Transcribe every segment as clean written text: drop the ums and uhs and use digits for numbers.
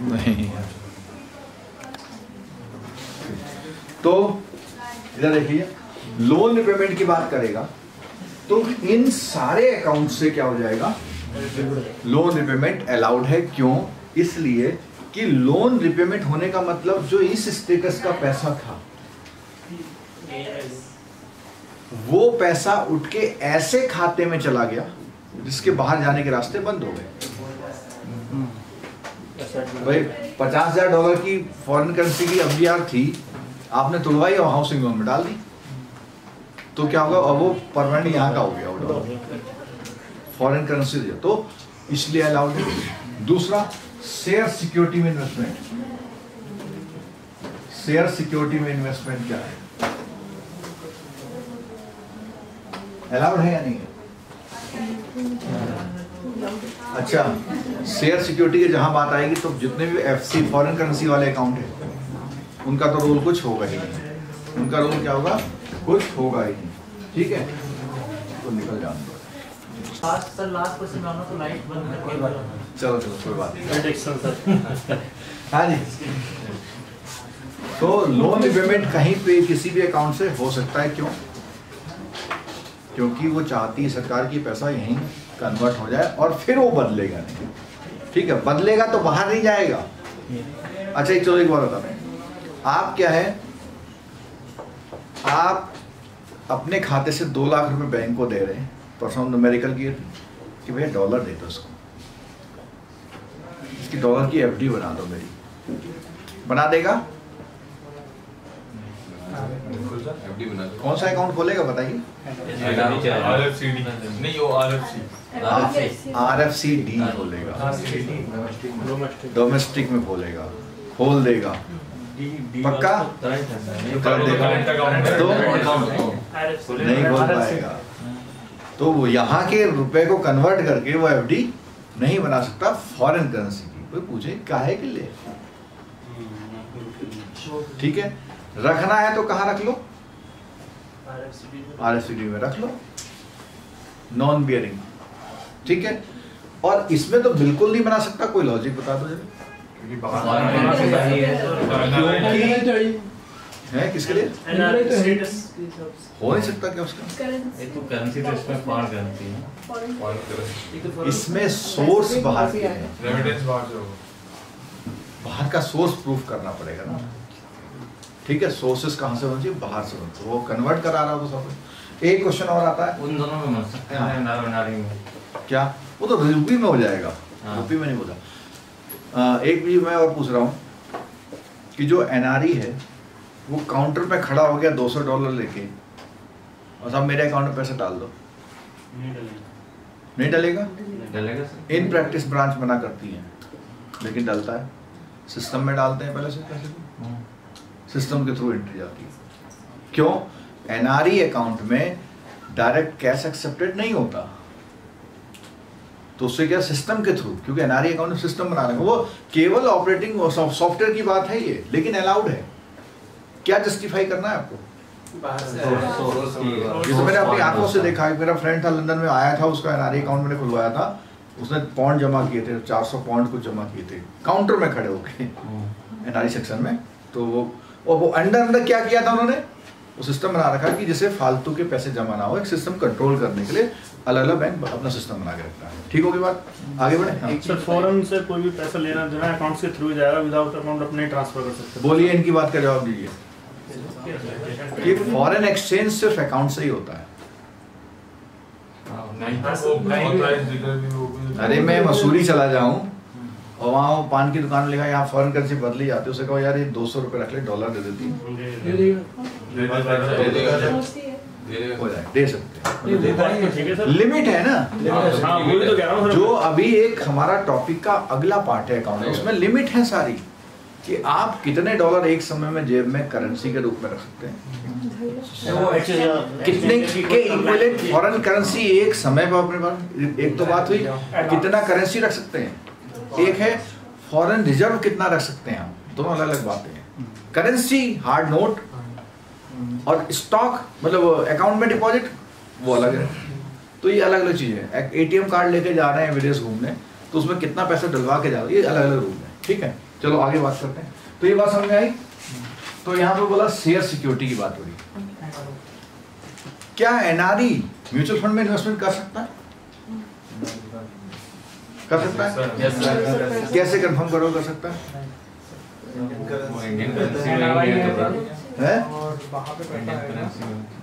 नहीं। तो इधर देखिए, लोन रिपेमेंट की बात करेगा तो इन सारे अकाउंट से क्या हो जाएगा, लोन रिपेमेंट अलाउड है। क्यों? इसलिए कि लोन रिपेमेंट होने का मतलब जो इस स्टेटस का पैसा था वो पैसा उठ के ऐसे खाते में चला गया जिसके बाहर जाने के रास्ते बंद हो गए। भाई $50,000 की फॉरेन करेंसी की एफडीआर थी, आपने तुड़वाई और हाउसिंग लोन में डाल दी, तो क्या होगा, अब वो परमानेंट यहाँ का हो गया, वो फॉरेन करेंसी दिया, तो इसलिए अलाउड है। दूसरा, शेयर सिक्योरिटी में इन्वेस्टमेंट। शेयर सिक्योरिटी में इन्वेस्टमेंट क्या है, अलाउड है या नहीं है? अच्छा, शेयर सिक्योरिटी की जहां बात आएगी तो जितने भी एफसी फॉरेन करेंसी वाले अकाउंट है उनका तो रोल कुछ होगा ही नहीं, उनका रोल क्या होगा, कुछ होगा ही नहीं। ठीक है, तो निकल जाओ। लास्ट क्वेश्चन में तो लाइट बंद कर, चलो कोई बात नहीं। हाँ जी, तो लोन रिपेमेंट कहीं पे किसी भी अकाउंट से हो सकता है। क्यों? क्योंकि वो चाहती है सरकार की पैसा यहीं कन्वर्ट हो जाए और फिर वो बदलेगा नहीं। ठीक है, बदलेगा तो बाहर नहीं जाएगा। अच्छा, चलो एक बार बता रहे हैं, आप क्या है, आप अपने खाते से 2 लाख रुपए बैंक को दे रहे हैं, परसों न्यूमेरिकल की कि भैया डॉलर दे दो इसको, इसकी डॉलर की एफडी बना दो मेरी, बना देगा? कौन सा अकाउंट खोलेगा बताइए? RFCD खोलेगा, डोमेस्टिक में खोलेगा, खोल देगा, पक्का कर देगा, तो नहीं खोल पाएगा। तो वो यहाँ के रुपए को कन्वर्ट करके वो एफडी नहीं बना सकता फॉरेन करेंसी की। कोई पूछे काहे के लिए? ठीक है, रखना है तो कहाँ रख लो, RFCD में रख लो, नॉन बियरिंग। ठीक है, और इसमें तो बिल्कुल नहीं बना सकता, कोई लॉजिक बता दो जरा। है किसके लिए हो नहीं सकता क्या उसका? तो करेंसी तो इसमें फॉरेन करेंसी है, इसमें सोर्स बाहर के है, बाहर का सोर्स प्रूफ करना पड़ेगा ना। ठीक है, सोर्सेस कहाँ से होना चाहिए, बाहर से होना चाहिए, वो कन्वर्ट करा रहा हो तो सब। एक क्वेश्चन और आता है, उन दोनों में मिल सकते हैं, एनआरई में क्या? वो तो रुपी में हो जाएगा, रुपी में नहीं होता। एक भी मैं और पूछ रहा हूँ कि जो एनआरई है वो काउंटर पे खड़ा हो गया $200 लेके और साहब मेरे अकाउंट में पैसे डाल दो, नहीं डलेगा? डलेगा सर। इन प्रैक्टिस ब्रांच मना करती है, लेकिन डलता है, सिस्टम में डालते हैं पहले से पैसे को, सिस्टम के थ्रू एंट्री जाती है। क्यों? एनआरई अकाउंट में डायरेक्ट कैश एक्सेप्टेड नहीं होता, तो उससे क्या, सिस्टम के थ्रू, क्योंकि एनआरई अकाउंट में सिस्टम बना रहे हैं, वो केवल ऑपरेटिंग सॉफ्टवेयर की बात है ये, लेकिन अलाउड है। क्या जस्टिफाई करना है आपको? ये तो मैंने अपनी आंखों से देखा है, मेरा फ्रेंड था लंदन में, आया था, उसका एनआरई अकाउंट मैंने खुलवाया था, उसने पॉइंट जमा किए थे, 400 पॉइंट कुछ जमा किए थे काउंटर में खड़े होके एनआरई सेक्शन में। तो वो अंदर क्या किया था उन्होंने, वो सिस्टम बना रखा कि जिससे फालतू के पैसे जमा ना हो, एक सिस्टम कंट्रोल करने के लिए अलग अलग बैंक अपना सिस्टम बना के रखता है। ठीक होगी बात, आगे बढ़े। हाँ। सर फॉरेन से कोई भी पैसा लेना देना अकाउंट के थ्रू जाएगा, विदाउट अकाउंट अपने ट्रांसफर कर सकते हैं। बोलिए, इनकी बात का जवाब दीजिए कि फॉरेन एक्सचेंज सिर्फ अकाउंट से ही होता है। अरे मैं मसूरी चला जाऊं और वहाँ वो पान की दुकान में लिखा यहाँ फॉरेन करेंसी बदली जाती है, उसे कहो यार ये 200 रुपये रख ले, डॉलर दे देती है, हो जाए, दे सकते हैं, लिमिट है ना। जो अभी एक हमारा टॉपिक का अगला पार्ट है अकाउंट, उसमें लिमिट है सारी कि आप कितने डॉलर एक समय में जेब में करेंसी के रूप में रख सकते हैं, कितने के इक्विवेलेंट फॉरेन करेंसी एक समय पर अपने पास। एक तो बात हुई कितना करेंसी रख सकते हैं, एक है फॉरेन रिजर्व कितना रख सकते हैं हम, दोनों अलग अलग बातें हैं। करेंसी हार्ड नोट और स्टॉक मतलब अकाउंट में डिपॉजिट वो अलग है, तो ये अलग अलग चीजें हैं। एटीएम कार्ड लेके जा रहे हैं विदेश घूमने, तो उसमें कितना पैसा डलवा के जा रहे हैं, ये अलग अलग रूल है। ठीक है। चलो आगे बात करते हैं। तो ये बात समझ में आई। तो यहाँ पे बोला शेयर सिक्योरिटी की बात हो रही। क्या एनआरई म्यूचुअल फंड में इन्वेस्टमेंट कर सकता है? कर सकता है? कैसे कंफर्म करो कर सकता है? इंडियन करेंसी है?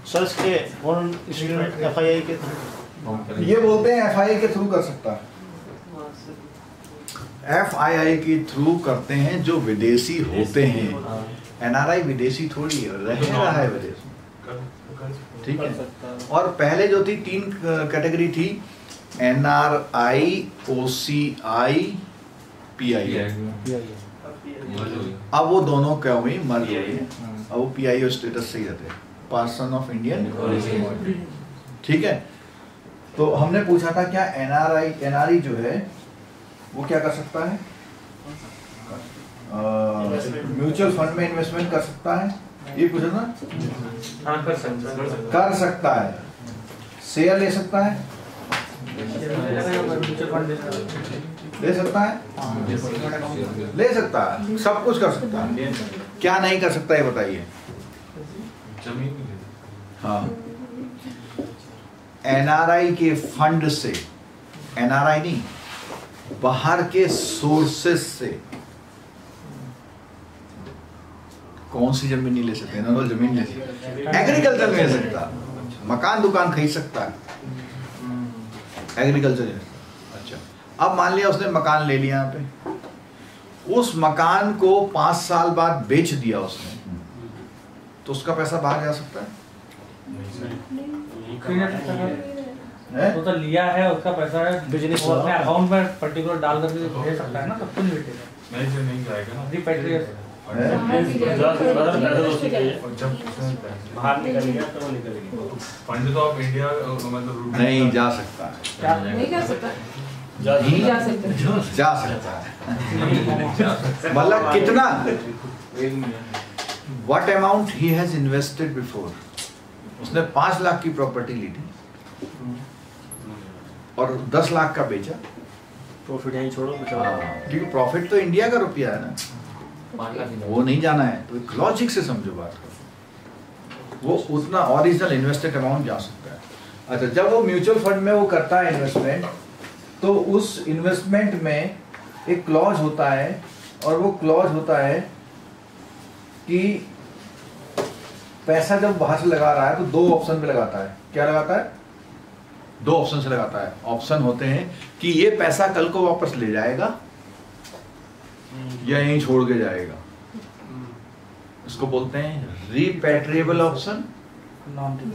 सर इसके और FII के ये बोलते हैं FII के थ्रू कर सकता है। FII के थ्रू करते हैं जो विदेशी होते हैं। NRI विदेशी थोड़ी है, रह रहा है विदेश में, ठीक है। और पहले जो थी 3 कैटेगरी थी, NRI, OCI, PI। अब वो दोनों क्या हुई, मर्ज हुई। अब वो PIO स्टेटस से ही रहते हैं, पर्सन ऑफ इंडियन ओरिजिन, ठीक है। तो हमने पूछा था क्या NRI जो है वो क्या कर सकता है? म्यूचुअल फंड में इन्वेस्टमेंट कर सकता है, ये पूछा ना? हाँ कर सकता कर सकता है। शेयर ले सकता है, ले सकता है, ले सकता है, सब कुछ कर सकता है। क्या नहीं कर सकता है बताइए? जमीन। हाँ, NRI के फंड से, NRI नहीं, बाहर के सोर्सेस से कौन सी जमीन नहीं ले सकते? नॉर्मल जमीन ले सकते, एग्रीकल्चर में ले सकता, मकान दुकान खरीद सकता है, एग्रीकल्चर। अच्छा, अब मान लिया उसने मकान ले लिया यहाँ पे, उस मकान को 5 साल बाद बेच दिया उसने, तो उसका पैसा बाहर जा सकता है? वो तो लिया है, उसका पैसा है, बिजनेस अपने अकाउंट में पर्टिकुलर डाल करके भेज सकता है ना, सब कुछ भेजेगा। नहीं जाएगा ना। रिपेट्रिएशन बाहर निकलेगा तो वो निकलेगा। फंड तो आप इंडिया मतलब नहीं जा सकता है, नहीं जा सकता, नहीं जा सकता, जा सकता है। मतलब कितना? What amount he has invested before? उसने 5 लाख की प्रॉपर्टी ली थी और 10 लाख का बेचा। प्रॉफिट यहीं छोड़ो, क्योंकि प्रॉफिट तो इंडिया का रुपया है ना, वो नहीं जाना है। तो एक लॉजिक से समझो बात को, वो उतना ओरिजिनल इन्वेस्टेड अमाउंट जा सकता है। अच्छा, जब वो म्यूचुअल फंड में वो करता है इन्वेस्टमेंट, तो उस इन्वेस्टमेंट में एक क्लॉज होता है, और वो क्लॉज होता है कि पैसा जब बाहर से लगा रहा है तो 2 ऑप्शन पे लगाता है। क्या लगाता है? 2 ऑप्शन से लगाता है। ऑप्शन होते हैं कि ये पैसा कल को वापस ले जाएगा या यहीं छोड़ के जाएगा। इसको बोलते हैं रिपैट्रिएबल ऑप्शन,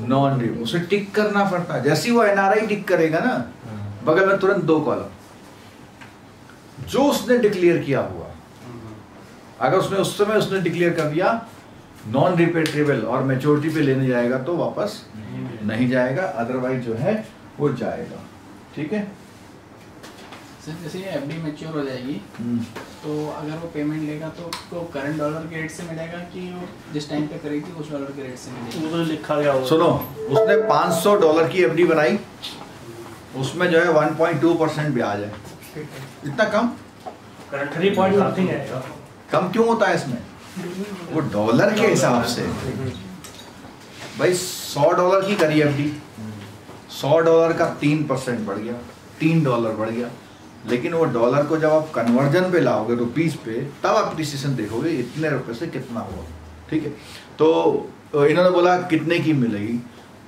नॉन री। उसे टिक करना पड़ता है। जैसे वो NRI टिक करेगा ना, बगल में तुरंत 2 कॉलम जो उसने डिक्लेयर किया हुआ। अगर उसने उस समय उसने डिक्लेयर कर दिया नॉन रिपेट्रेबल और मैच्योरिटी पे लेने जाएगा तो वापस नहीं जाएगा, अदरवाइज जो है वो जाएगा। ठीक है सर, जैसे ये FD मैच्योर हो जाएगी तो अगर वो पेमेंट लेगा तो उसको करंट डॉलर के रेट से मिलेगा कि वो जिस टाइम पे करेगी उस डॉलर के रेट से मिलेगा? वो तो लिखा गया होगा। सुनो, उसने $500 की FD बनाई, उसमें जो है 1.2% ब्याज है। इतना कम? 3 पॉइंट समथिंग है। कम क्यों होता है इसमें? वो डॉलर के हिसाब से भाई $100 की करी FD, $100 का 3% बढ़ गया, $3 बढ़ गया। लेकिन वो डॉलर को जब आप कन्वर्जन पे लाओगे रुपीस पे, तब अप्रिसिएशन देखोगे इतने रुपए से कितना हुआ। ठीक है, तो इन्होंने बोला कितने की मिलेगी,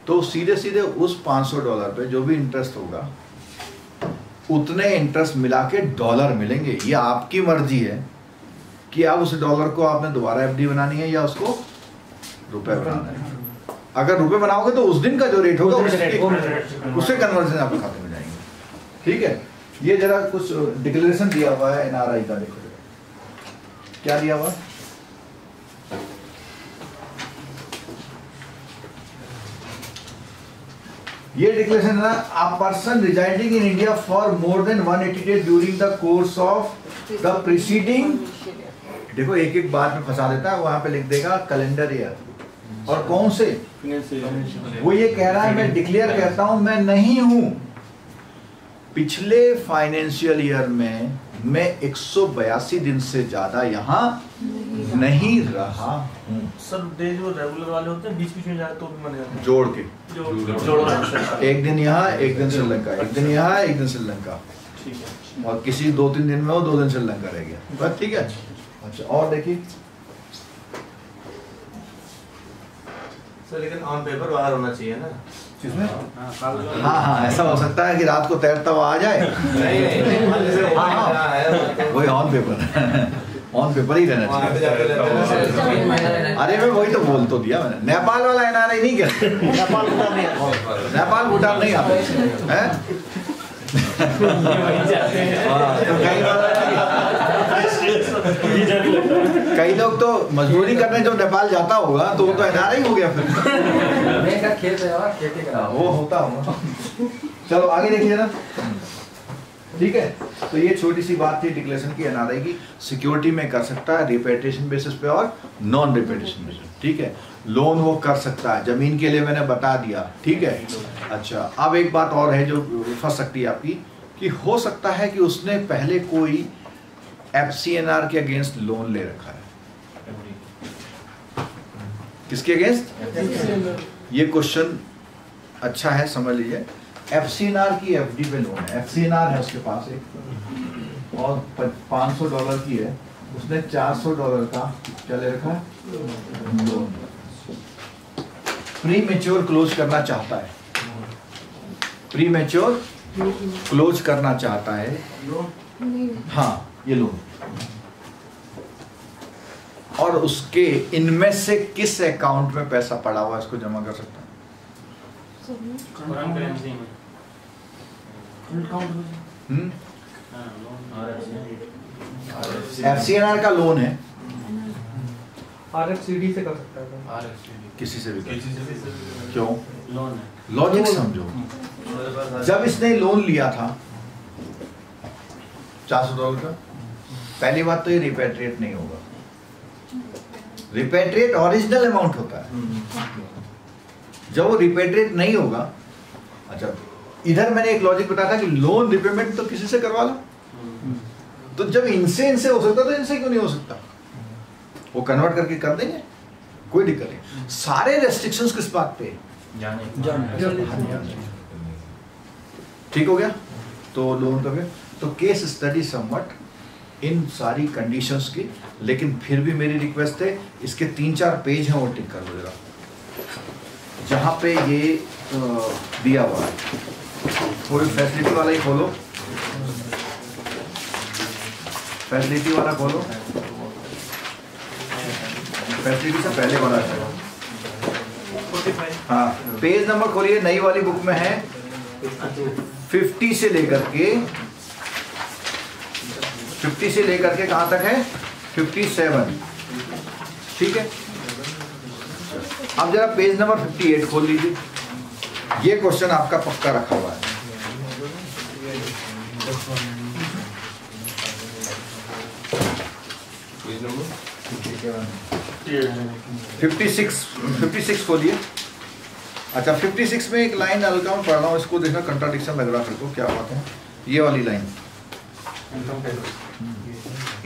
तो सीधे सीधे उस $500 पे जो भी इंटरेस्ट होगा उतने इंटरेस्ट मिला के डॉलर मिलेंगे। ये आपकी मर्जी है कि आप उस डॉलर को आपने दोबारा FD बनानी है या उसको रुपए बनाना है। अगर रुपए बनाओगे तो उस दिन का जो रेट होगा उससे कन्वर्जन आपके खाते में जाएंगे। ठीक है, ये जरा कुछ डिक्लेरेशन दिया हुआ है NRI का, देखो क्या दिया हुआ। ये डिक्लेरेशन है ना, a person residing in India for more than 180 days during the course of the preceding. देखो एक एक बात में फंसा देता है, वहां पे लिख देगा कैलेंडर ईयर और कौन से। वो ये कह रहा है मैं डिक्लेयर करता हूं मैं नहीं हूं पिछले फाइनेंशियल ईयर में मैं 182 दिन से ज्यादा यहाँ नहीं रहा हूँ। सर डे जो रेगुलर वाले होते हैं बीच में जाए तो भी माने जाते हैं जोड़ के जोड़ एक दिन यहाँ, एक दिन श्रीलंका, एक दिन यहाँ, एक दिन श्रीलंका, ठीक है। और किसी 2-3 दिन में वो 2 दिन श्रीलंका रह गया, बस ठीक है। अच्छा और देखिए सर लेकिन ऑन पेपर बाहर होना चाहिए ना किसमें? हाँ, ऐसा हो सकता है कि रात को तैरता हुआ आ जाए। वही ऑन पेपर ही रहना चाहिए। अरे मैं वही तो बोल तो दिया मैंने। नेपाल वाला NRI नहीं क्या? नेपाल भूटान नहीं आते हैं? कई लोग तो मजदूरी करने जो नेपाल जाता होगा तो वो तो NRI हो गया फिर। वो होता होगा। चलो आगे देखिए ना, ठीक है। तो ये छोटी सी बात थी डिक्लेरेशन की NRI की। सिक्योरिटी में कर सकता है रिपेट्रिएशन बेसिस पे और नॉन रिपेट्रिएशन बेसिस, ठीक है। लोन वो कर सकता है, जमीन के लिए मैंने बता दिया, ठीक है। अच्छा अब एक बात और है जो फंस सकती है आपकी, कि हो सकता है कि उसने पहले कोई FCNR के अगेंस्ट लोन ले रखा है। किसके अगेंस्ट? ये क्वेश्चन अच्छा है, समझ लीजिए। FCNR की FD पे लोन है, FCNR है उसके पास एक, और $500 की है, उसने $400 का क्या ले रखा है? लोन। प्री मैच्योर क्लोज करना चाहता है, प्री मैच्योर क्लोज करना चाहता है, हाँ ये लोन। और उसके इनमें से किस अकाउंट में पैसा पड़ा हुआ इसको जमा कर सकता है? FCNR का लोन है, RFCD से कर सकता है, किसी से भी क्यों? लोन है, लॉजिक समझो। जब इसने लोन लिया था $400 का, पहली बात तो ये रिपेट्रिएट नहीं होगा। रिपेट्रिएट ओरिजिनल अमाउंट होता है, जब वो रिपेट्रिएट नहीं होगा। अच्छा इधर मैंने एक लॉजिक बताया था कि लोन रिपेमेंट तो किसी से करवा लो, तो जब इनसे हो सकता तो इनसे क्यों नहीं हो सकता? वो कन्वर्ट करके कर देंगे, कोई दिक्कत नहीं। सारे रेस्ट्रिक्शंस किस बात पे? ठीक हो गया। तो लोन का फिर तो केस स्टडी समवट इन सारी कंडीशंस की, लेकिन फिर भी मेरी रिक्वेस्ट है इसके 3-4 पेज हैं वो टिक कर लो जरा, जहाँ पे ये दिया हुआ है। थोड़ी फैसिलिटी वाला ही खोलो, फैसिलिटी वाला खोलो, फैसिलिटी से पहले वाला है। हाँ पेज नंबर खोलिए, नई वाली बुक में है 50 से लेकर के कहाँ तक है? 57, ठीक है। अब जरा पेज नंबर 58 खोल लीजिए, ये क्वेश्चन आपका पक्का रखा हुआ है। पेज नंबर 56 खोलिए। अच्छा 56 में एक लाइन हल्का में पढ़ रहा हूँ, इसको देखना कंट्राडिक्शन लग रहा है फिर को, क्या बात है। ये वाली लाइन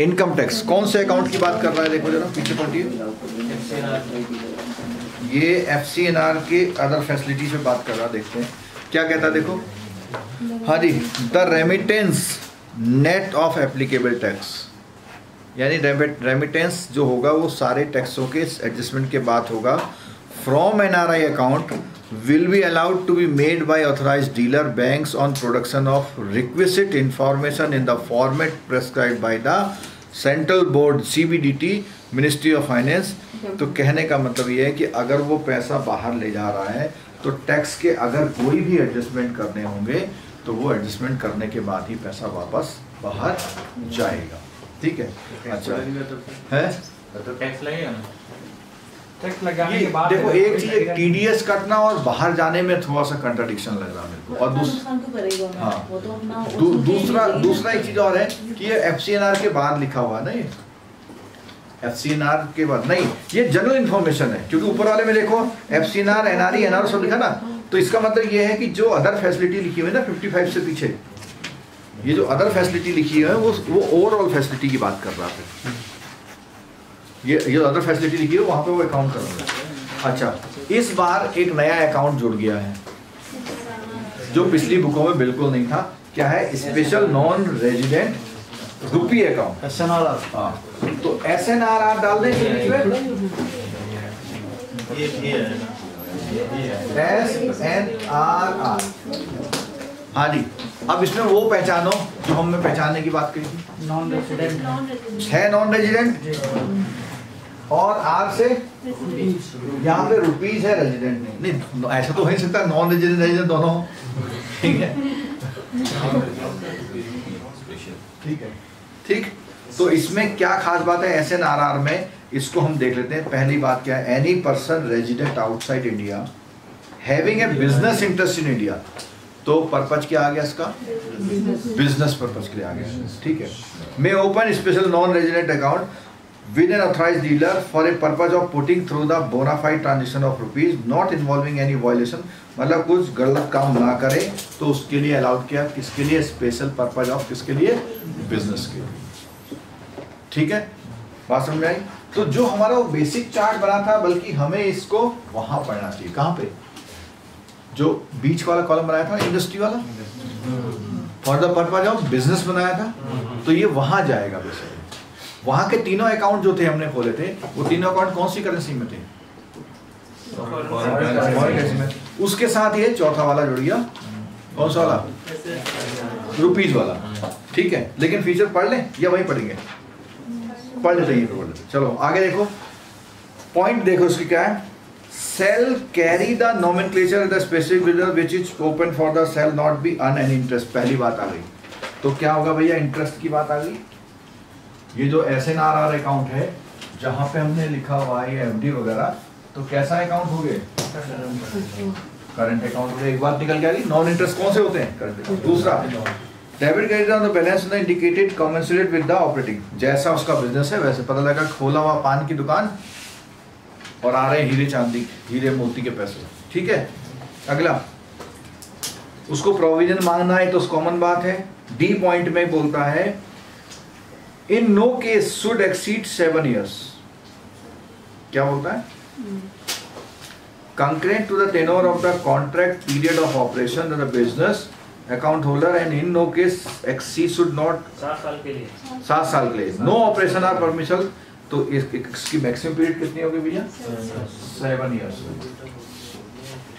इनकम टैक्स, कौन से अकाउंट की बात कर रहा है? देखो जरा पीछे पलटिए, ये FCNR के अदर फैसिलिटी पे बात कर रहा है। देखते हैं क्या कहता है, देखो। हाँ जी, the remittance net of applicable tax, यानी रेमिटेंस जो होगा वो सारे टैक्सों के एडजस्टमेंट के बाद होगा। From NRI account will be allowed to be made by authorized dealer banks on production of requisite information in the format prescribed by the Central Board CBDT Ministry of Finance। तो कहने का मतलब ये है कि अगर वो पैसा बाहर ले जा रहा है तो टैक्स के अगर कोई भी एडजस्टमेंट करने होंगे तो वो एडजस्टमेंट करने के बाद ही पैसा वापस बाहर जाएगा, ठीक है। अच्छा है तो टैक्स लगेगा ना? टैक्स लगाने के बाद देखो एक चीज TDS कटना और बाहर जाने में थोड़ा सा कंट्राडिक्शन लग रहा है मेरे को। और दूसरा एक चीज और है कि ये FCNR के बाद लिखा हुआ ना, ये FCNR के बाद नहीं, ये जनरल इन्फॉर्मेशन है, क्योंकि ऊपर वाले में देखो FCNR NRI NR सब लिखा ना, तो इसका मतलब ये है कि जो अदर फैसिलिटी लिखी हुई है ना 55 से पीछे, ये जो अदर फैसिलिटी लिखी है वो ओवरऑल फैसिलिटी की बात कर रहा है। ये अदर फैसिलिटी लिखी है वहाँ पे वो अकाउंट कर रहा है। अच्छा, इस बार एक नया अकाउंट जुड़ गया है जो पिछली बुकों में बिल्कुल नहीं था। क्या है? स्पेशल नॉन रेजिडेंट रुपी अकाउंट, SNRR। हाँ, तो SNRR डाल दें SNRR। हाँ जी, अब इसमें वो पहचानो जो हमने पहचानने की बात करी थी। नॉन रेजिडेंट है, नॉन रेजिडेंट, और आर से यहाँ पे रुपीज है, रेजिडेंट नहीं। ऐसा तो हो नहीं सकता नॉन रेजिडेंट रेजिडेंट दोनों, ठीक है, ठीक है, ठीक। तो इसमें क्या खास बात है SNRR में, इसको हम देख लेते हैं। पहली बात क्या है? Any person resident outside India having a business interest in India. तो पर्पज क्या आ गया इसका? बिजनेस पर्पज के लिए आ गया, ठीक है। May open special non resident account with an authorized dealer for a purpose of putting through the bona fide transaction of rupees not involving any violation। मतलब कुछ गलत काम ना करे तो उसके लिए अलाउड किया। किसके लिए? स्पेशल पर्पज ऑफ, किसके लिए? बिजनेस के लिए, ठीक है। बात समझ आई? तो जो हमारा वो बेसिक चार्ट बना था, बल्कि हमें इसको वहां पढ़ना चाहिए। कहाँ पे? जो बीच वाला कॉलम बनाया था इंडस्ट्री वाला, for the purpose of business बनाया था, तो ये वहां जाएगा बेसिकली। वहां के तीनों अकाउंट जो थे हमने खोले थे, वो तीनों अकाउंट कौन सी करेंसी में थे? फॉरेन करेंसी में। उसके साथ ये चौथा वाला जुड़ गया, कौन सा वाला? रुपीज वाला, ठीक है। लेकिन फीचर पढ़ लें या वही पढ़ेंगे? पढ़ लेते हैं। चलो आगे देखो, पॉइंट देखो इसकी क्या है। Sale carry the nomenclature the specific builder which is open for the sale not be earn any interest. पहली बात आ गई। तो क्या होगा भैया? इंटरेस्ट की बात आ गई। ये जो SNRR अकाउंट है जहां पे हमने लिखा हुआ है FD वगैरह, तो कैसा अकाउंट हो गए? करंट अकाउंट हो गए। एक बात निकल के आ गई, नॉन इंटरेस्ट कौन से होते हैं? Current account. दूसरा, debit credit on the balance in the indicated commensurate with the operating. जैसा उसका बिजनेस है वैसे पता लगा, खोला हुआ पान की दुकान और आ रहे हीरे चांदी, हीरे मोती के पैसे, ठीक है। अगला, उसको प्रोविजन मांगना है तो कॉमन बात है। डी पॉइंट में बोलता है in no case should exceed 7 years। क्या बोलता है? Concurrent to the tenor of the contract period of operation the business account holder and in no case exceed should not 7 साल के लिए, 7 साल के लिए। No operation or permission. तो इसकी मैक्सिमम पीरियड कितनी होगी भैया? 7 years,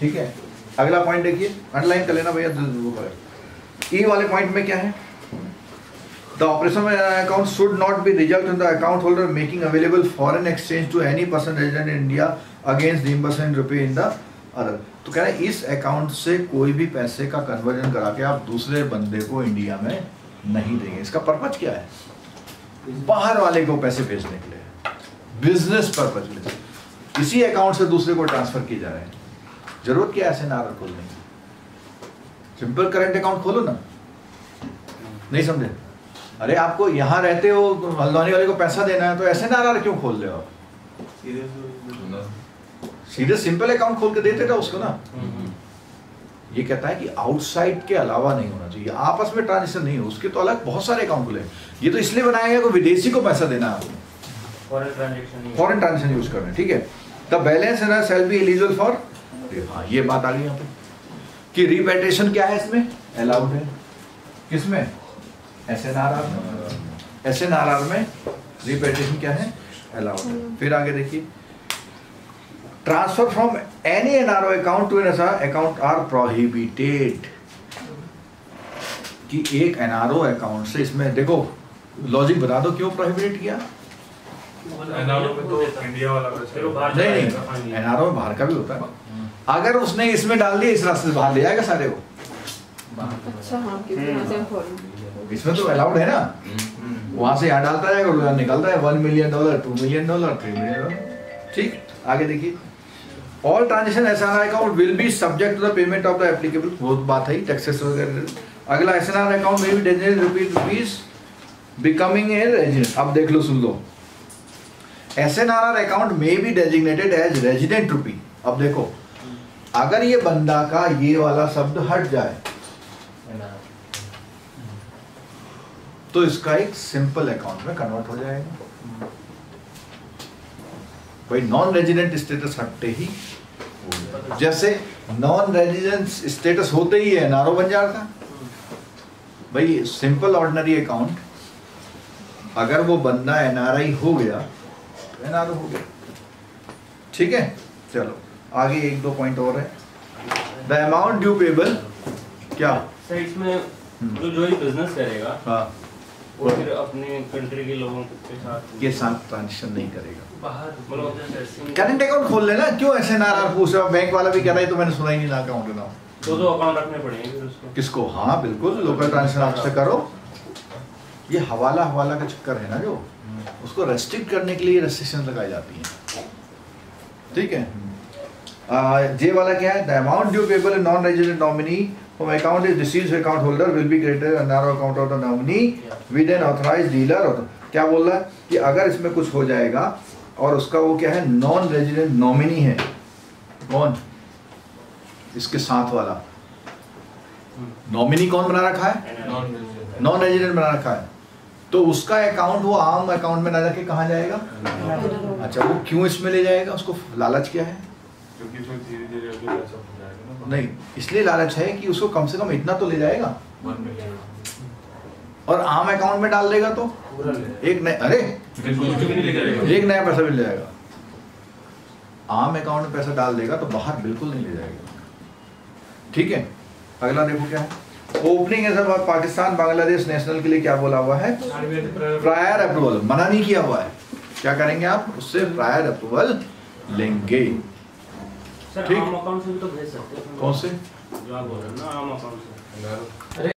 ठीक है। अगला पॉइंट देखिए, अंडरलाइन कर लेना भैया। ई वाले पॉइंट में क्या है? The operation of an account should not be result in the account holder making available foreign exchange to any person resident in India against reimbursement rupee in the other। तो कह रहे हैं इस अकाउंट से कोई भी पैसे का कन्वर्जन करा के आप दूसरे बंदे को इंडिया में नहीं देंगे। इसका पर्पज क्या है? बाहर वाले को पैसे भेजने के लिए, बिजनेस पर्पज के लिए इसी अकाउंट से दूसरे को ट्रांसफर किए जा रहे हैं। जरूरत क्या है SNRR खोलने की? सिंपल करंट अकाउंट खोलो ना। नहीं समझे? अरे आपको यहाँ रहते हो, हल्द्वानी वाले को पैसा देना है तो SNRR क्यों खोल रहे हो? सीधे सिंपल अकाउंट खोल के देते था उसको ना। ये कहता है कि आउटसाइड के अलावा नहीं होना चाहिए, आपस में ट्रांजेक्शन नहीं हो, उसके तो अलग बहुत सारे अकाउंट खुले। ये तो इसलिए बनाया गया कि विदेशी को पैसा देना है, फॉरेन ट्रांजेक्शन यूज करना है, ठीक है। The balance in shall be eligible for. हाँ, ये बात आ गई यहाँ पे कि रिपेट्रिएशन क्या है इसमें? अलाउड है। किसमें? SNRR में। SNRR में रिपेट्रिएशन क्या है? अलाउड है। फिर आगे देखिए, transfer from any NRO account to an account are prohibited. कि एक NRO अकाउंट से, इसमें देखो लॉजिक बता दो क्यों प्रोहिबिटेड किया? NRO में तो इंडिया वाला नहीं, NRO में बाहर का भी होता है। अगर उसने इसमें डाल दिया, इस रास्ते से बाहर ले जाएगा सारे को। अच्छा, हाँ, क्योंकि यहाँ से हम फॉरेन इसमें तो अलाउड है ना, वहां से यहाँ डालता जाएगा, निकलता है $1 million, $2 million, $3 million, ठीक। आगे देखिए, all transaction SNRR account will be subject to the payment of the applicable. वो बात है टैक्सेस वगैरह। अगला, SNRR अकाउंट में भी designated rupees becoming a resident. अब देख लो, सुन लो, SNRR अकाउंट में बी डेजिग्नेटेड एज रेजिडेंट रुपी। अब देखो, अगर ये बंदा का ये वाला शब्द हट जाए, तो इसका एक सिंपल अकाउंट में कन्वर्ट हो जाएगा। भाई नॉन रेजिडेंट स्टेटस हटते ही, जैसे नॉन रेजिडेंट स्टेटस होते ही है एनआरओ बन जाता। भाई सिंपल ऑर्डिनरी अकाउंट, अगर वो बंदा एनआरआई हो गया तो एनआरओ हो गया। ठीक है, चलो आगे 1-2 पॉइंट और है। द अमाउंट ड्यू पेबल, क्या सर इसमें जो ही बिजनेस करेगा, हाँ, वो फिर अपने कंट्री के लोगों के साथ ट्रांजेक्शन नहीं करेगा। बाहर मतलब करेंट अकाउंट खोल लेना, क्यों ऐसे नाराज पूछ रहे हो? बैंक वाला भी कह रहा है तो मैंने सुना ही नहीं ना अकाउंट ना। दो अकाउंट रखने पड़ेंगे फिर उसको। किसको? हाँ बिल्कुल, लोकल ट्रांजेक्शन आपसे करो। ये हवाला का चक्कर है ना, जो उसको रेस्ट्रिक्ट करने के लिए रेस्ट्रिक्शन लगाई जाती है। ठीक है, जे वाला क्या है? The amount due payable in non resident nominee from account is deceased account holder will be credited another account of the nominee with an authorized dealer। क्या बोल रहा है कि अगर इसमें कुछ हो जाएगा और उसका वो क्या है, नॉन रेजिडेंट नॉमिनी है, कौन? इसके साथ वाला नॉमिनी कौन बना रखा है? नॉन रेजिडेंट बना रखा है, तो उसका अकाउंट वो आम अकाउंट में ना जाके कहाँ जाएगा? अच्छा, वो क्यों इसमें ले जाएगा? उसको लालच क्या है? क्योंकि इसमें धीरे-धीरे अगले पैसा हो जाएगा ना। नहीं, इसलिए लालच है कि उसको कम से कम इतना तो ले जाएगा, और आम अकाउंट में डाल देगा तो एक नया, अरे एक नया पैसा भी ले जाएगा। आम अकाउंट में पैसा डाल देगा तो बाहर बिल्कुल नहीं ले जाएगा। ठीक है, अगला देखो क्या है। ओपनिंग है सर, पाकिस्तान बांग्लादेश नेशनल के लिए क्या बोला हुआ है? प्रायर अप्रूवल, मना नहीं किया हुआ है। क्या करेंगे आप? उससे प्रायर अप्रूवल लेंगे। सर ठीक, आम अकाउंट से भी तो भेज सकते हैं। कौन से? जो आप बोल रहे हैं ना, आम अकाउंट से